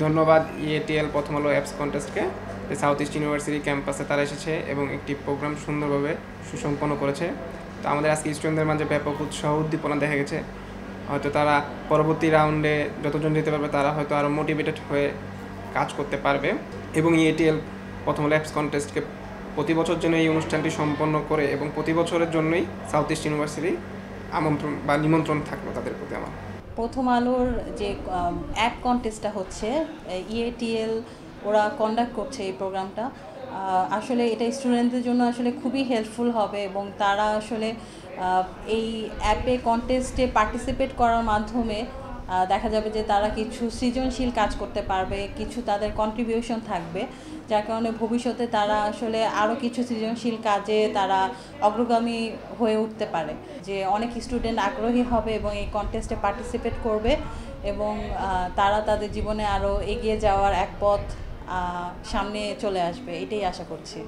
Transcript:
ধন্যবাদ ইএটিএল প্রথম আলো অ্যাপস কন্টেস্টকে। সাউথ ইস্ট ইউনিভার্সিটি ক্যাম্পাসে তারা এসেছে এবং একটি প্রোগ্রাম সুন্দরভাবে সুসম্পন্ন করেছে। তো আমাদের আজকে স্টুডেন্টদের মাঝে ব্যাপক উৎসাহ উদ্দীপনা দেখা গেছে। হয়তো তারা পরবর্তী রাউন্ডে যতজন যেতে পারবে তারা হয়তো আরও মোটিভেটেড হয়ে কাজ করতে পারবে। এবং ইএটিএল প্রথম আলো অ্যাপস কন্টেস্টকে প্রতি বছর যেন এই অনুষ্ঠানটি সম্পন্ন করে এবং প্রতি বছরের জন্যই সাউথ ইস্ট ইউনিভার্সিটি আমন্ত্রণ বা নিমন্ত্রণ থাকলো তাদের প্রতি আমার। প্রথম আলোর যে অ্যাপ কন্টেস্টটা হচ্ছে ইএটিএল ওরা কন্ডাক্ট করছে এই প্রোগ্রামটা। আসলে এটা স্টুডেন্টদের জন্য আসলে খুবই হেল্পফুল হবে এবং তারা আসলে এই অ্যাপে কন্টেস্টে পার্টিসিপেট করার মাধ্যমে দেখা যাবে যে তারা কিছু সৃজনশীল কাজ করতে পারবে, কিছু তাদের কন্ট্রিবিউশন থাকবে, যার কারণে ভবিষ্যতে তারা আসলে আরও কিছু সৃজনশীল কাজে তারা অগ্রগামী হয়ে উঠতে পারে। যে অনেক স্টুডেন্ট আগ্রহী হবে এবং এই কন্টেস্টে পার্টিসিপেট করবে এবং তারা তাদের জীবনে আরও এগিয়ে যাওয়ার এক পথ সামনে চলে আসবে, এটাই আশা করছি।